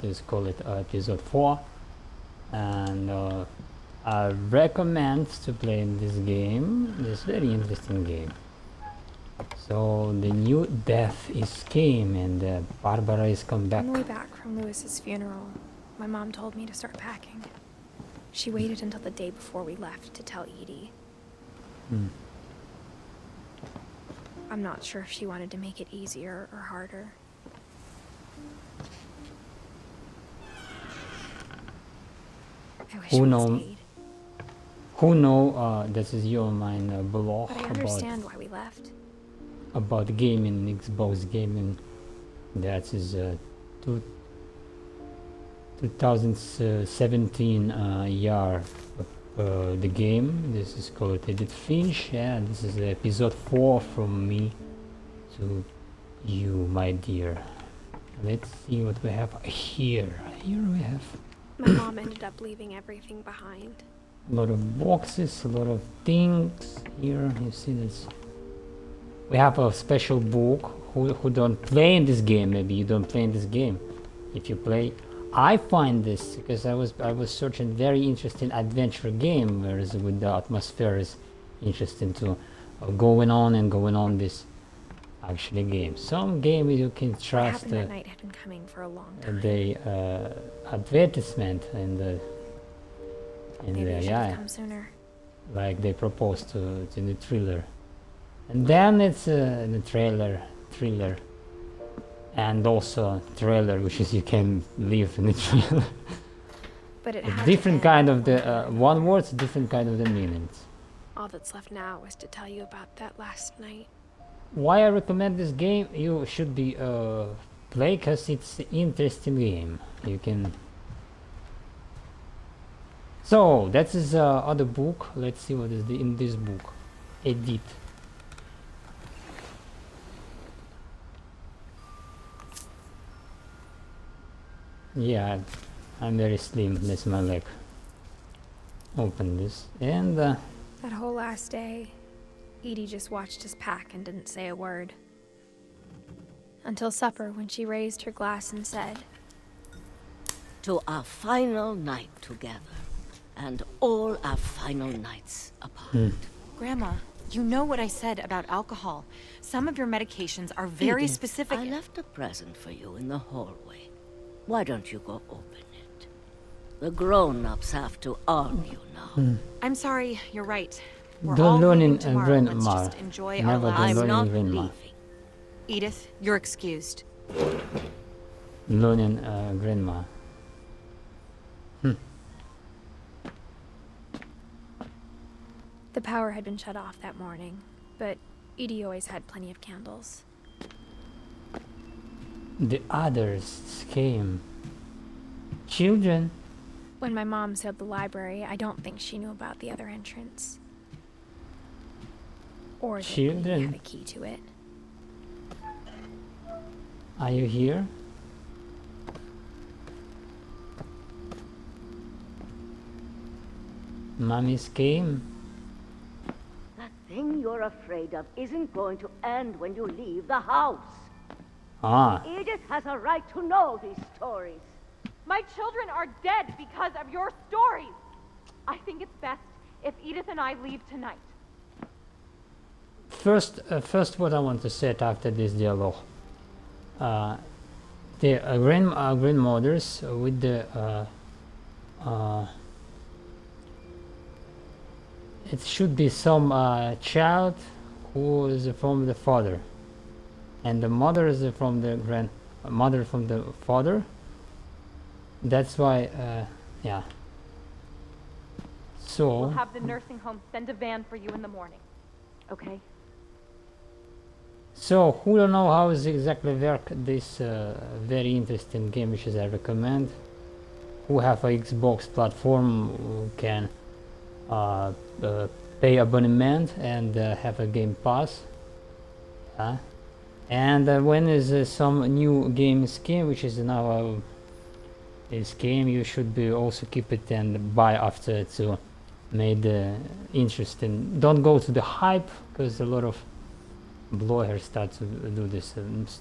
is called episode 4, and I recommend to play this game. This very interesting game. So the new death is came, and Barbara is come back. On the way back from Lewis's funeral, my mom told me to start packing. She waited until the day before we left to tell Edie. I'm not sure if she wanted to make it easier or harder. I wish we stayed. Who know? This is Yomijnplay blog But I understand why we left. about gaming, Xbox gaming. That is 2017 year the game. This is called Edith Finch. Yeah, this is episode 4 from me to you, my dear. Let's see what we have here. Here we have My mom ended up leaving everything behind. a lot of boxes, a lot of things. Here you see this. We have a special book. Who don't play in this game? Maybe you don't play in this game. If you play, I find this because I was searching very interesting adventure game, whereas with the atmosphere is interesting to going on this actually game. Some game you can What trust happened that night had been coming for a long time. the advertisement in the Maybe it should yeah, have come sooner. like they proposed to the thriller, and then it's the thriller, and also trailer, which is you can leave in the trailer. But it It's had different to end kind of the one way. one word's different kind of the meanings. All that's left now was to tell you about that last night. Why I recommend this game? You should be play because it's an interesting game. You can. So that is other book. Let's see what is in this book. Edith. Yeah, I'm very slim. That's my leg. Open this and. That whole last day, Edie just watched us pack and didn't say a word. Until supper, when she raised her glass and said, To our final night together, and all our final nights apart. Grandma, you know what I said about alcohol. Some of your medications are very Edith, specific. I left a present for you in the hallway. Why don't you go open it? The grown-ups have to argue now. I'm sorry, you're right. We're Don't all learn leaving in tomorrow. Let's grandma. just enjoy our Never lives. don't I'm learn in not grandma. leaving. Edith, you're excused. Learning grandma. the power had been shut off that morning, but Edie always had plenty of candles. The others came. Children. When my mom sealed the library, I don't think she knew about the other entrance. Or that Edie Children. had a key to it. Are you here? Mummies came. That thing you're afraid of isn't going to end when you leave the house. Ah, Edith has a right to know these stories. My children are dead because of your stories. I think it's best if Edith and I leave tonight. first what I want to say after this dialogue. The grandmothers with the it should be some child who is from the father, and the mother is from the grandmother from the father. That's why, yeah. So We'll have the nursing home send a van for you in the morning. Okay? So who don't know how is exactly work this very interesting game, which is I recommend. Who have a Xbox platform who can pay abonnement and have a game pass. And when is some new game scheme, which is now this game, you should be also keep it and buy after to make the interesting. Don't go to the hype because a lot of bloggers start to do this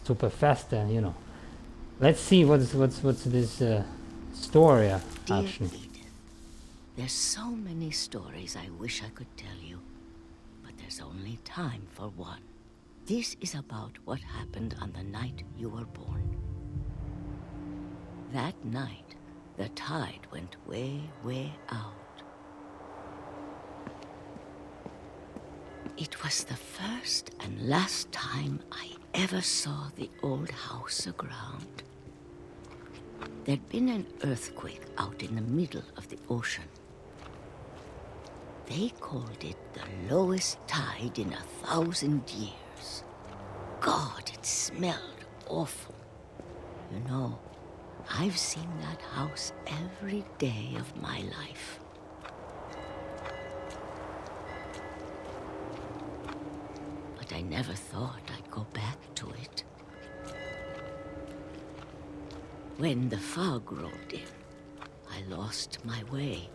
super fast, and you know Let's see what's this story Dear actually. Edith, there's so many stories I wish I could tell you, but there's only time for one. This is about what happened on the night you were born. That night, the tide went way, way out. It was the first and last time I ever saw the old house aground. There'd been an earthquake out in the middle of the ocean. They called it the lowest tide in 1,000 years. God, it smelled awful. You know, I've seen that house every day of my life. But I never thought I'd go back to it. When the fog rolled in, I lost my way.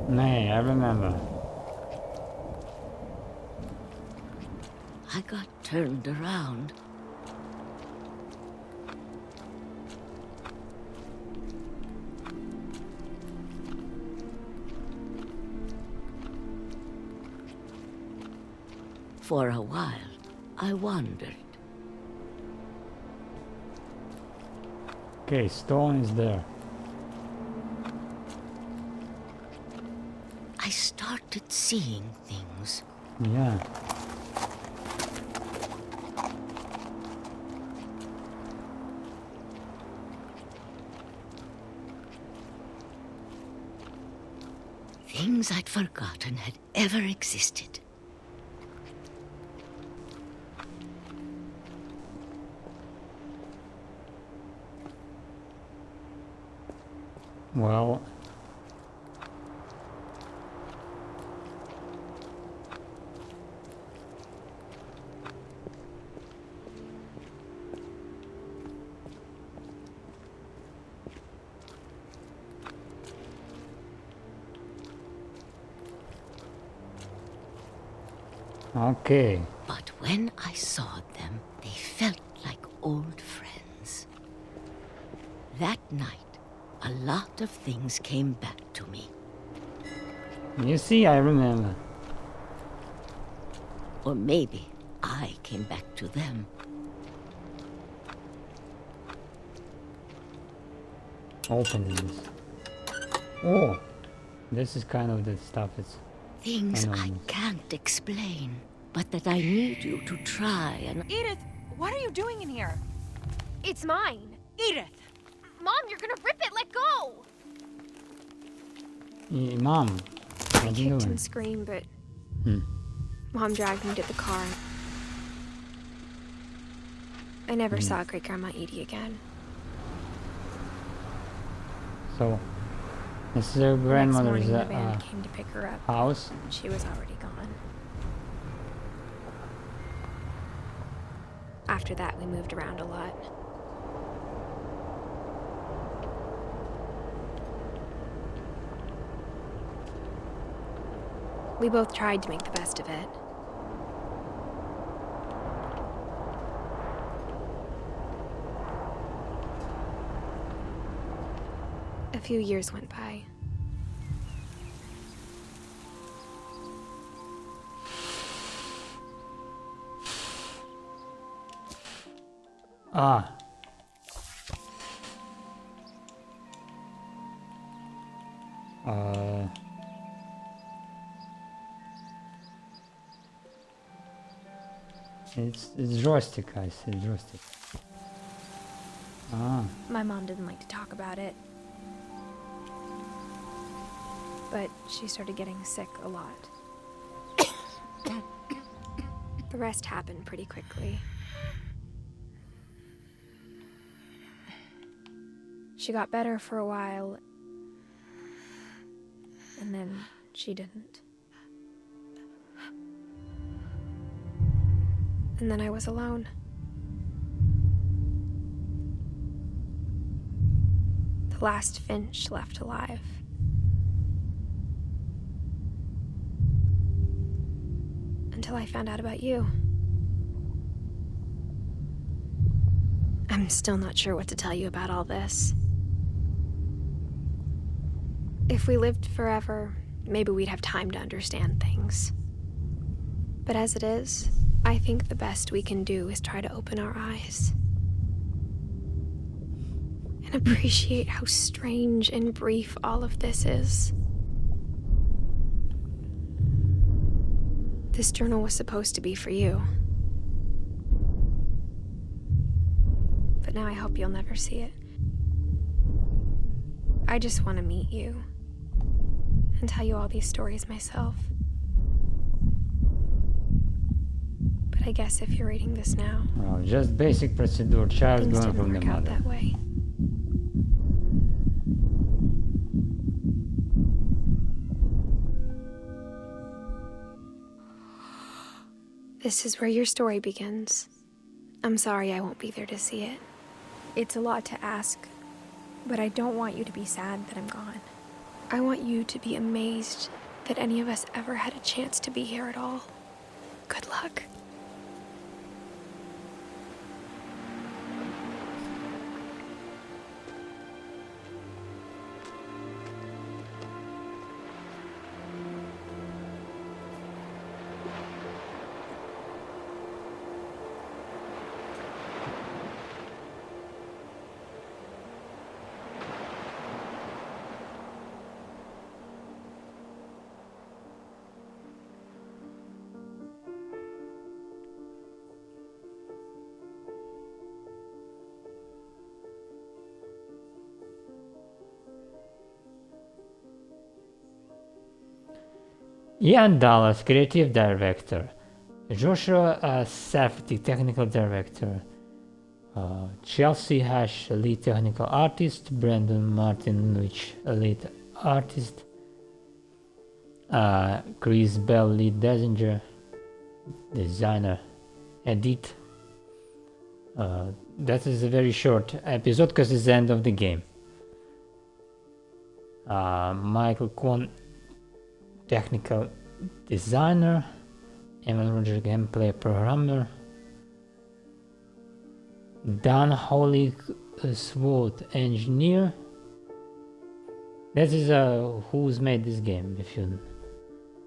Nay, I remember. I got turned around. For a while, I wandered. Okay, stone is there. I started seeing things. Yeah. Things I'd forgotten had ever existed. Well, okay. But when I saw them, they felt like old friends. That night, a lot of things came back to me. You see, I remember. Or maybe I came back to them. Open this. Oh, this is kind of the stuff. It's Things know I this. can't explain, but that I need you to try and... Edith, what are you doing in here? It's mine. Edith! Mom, you're gonna rip it. Let go. Mom, I what are you kicked doing? and screamed, but Hmm. Mom dragged me to the car. I never saw Great Grandma Edie again. So, this is her Next grandmother's morning, the van came to pick her up. house. She was already gone. After that, we moved around a lot. We both tried to make the best of it. A few years went by. Ah. It's joystick, I see, joystick. Ah. My mom didn't like to talk about it. But she started getting sick a lot. The rest happened pretty quickly. She got better for a while, and then she didn't. And then I was alone. The last Finch left alive. Until I found out about you. I'm still not sure what to tell you about all this. If we lived forever, maybe we'd have time to understand things. But as it is, I think the best we can do is try to open our eyes. And appreciate how strange and brief all of this is. This journal was supposed to be for you. But now I hope you'll never see it. I just want to meet you and tell you all these stories myself. But I guess if you're reading this now, Well, just basic procedure. Child things going didn't from the work out mother. that way. This is where your story begins. I'm sorry I won't be there to see it. It's a lot to ask, but I don't want you to be sad that I'm gone. I want you to be amazed that any of us ever had a chance to be here at all. Good luck. Ian Dallas, creative director. Joshua Safety, technical director. Chelsea Hash, lead technical artist. Brandon Martinwich, lead artist. Chris Bell, lead designer. Edit. That is a very short episode because it's the end of the game. Michael Kwon, technical designer. Evan Roger, gameplay programmer. Dan Holly, SWOT engineer. That is who's made this game. If you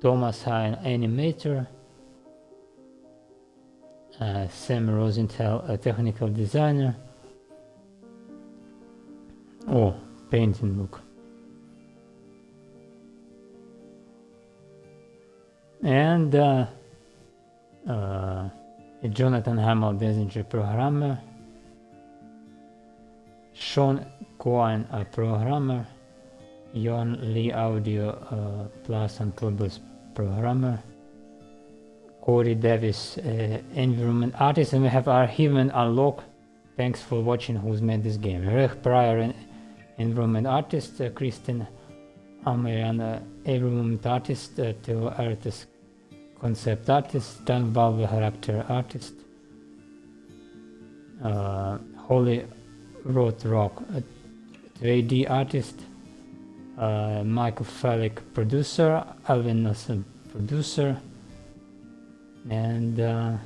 Thomas Hine, animator. Sam Rosenthal, a technical designer. Oh, painting book. And Jonathan Hamill, designer programmer. Sean Cohen, a programmer. Jon Lee, audio plus and tools programmer. Corey Davis, environment artist, and we have our human unlock. Thanks for watching. Who's made this game? Rech Pryor, environment artist. Kristen Amarian, environment artist. Theo Artist, concept artist. Dan Valve, character artist. Holly Rothrock, 3D artist. Michael Falick, producer. Alvin Nelson, producer. And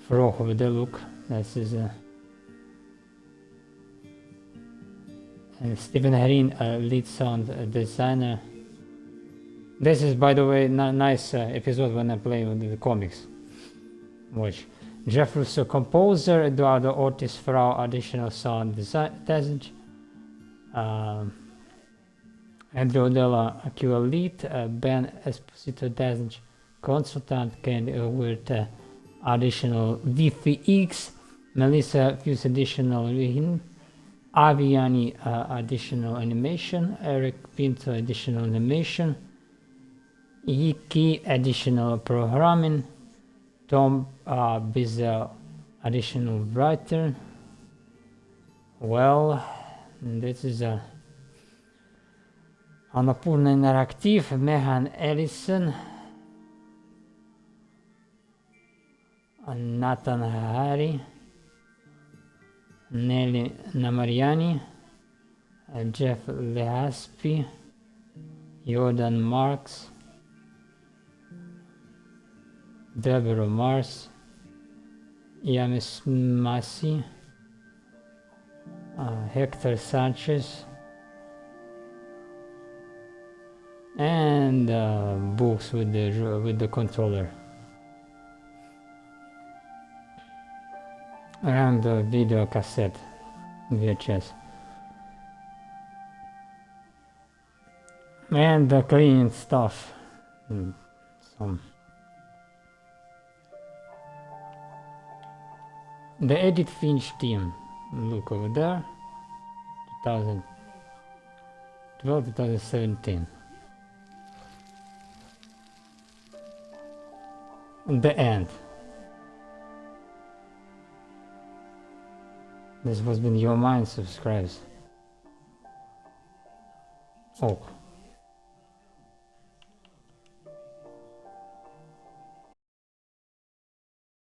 Frog with the look. This is and Stephen Herin, lead sound designer. This is, by the way, nice episode when I play with the comics. Watch. Jeff Russo, composer. Eduardo Ortiz Frau, additional sound design. Andrew Della, QL lead. Ben Esposito, design consultant. Ken with additional VFX. Melissa Fuse, additional reading. Aviani, additional animation. Eric Pinto, additional animation. Iki, additional programming. Tom Bizel, additional writer. Well, this is a Annapurna Interactive. Mehan Ellison. Nathan Hari. Nelly Namariani. Jeff Lehaspi. Jordan Marks. Deborah Mars. Yamis Masi. Hector Sanchez, and books with the controller, and the video cassette, VHS, and the clean stuff. Some. The Edith Finch team. Look over there. 2012, 2017. The end. This has been Your Mind. Subscribes. Oh.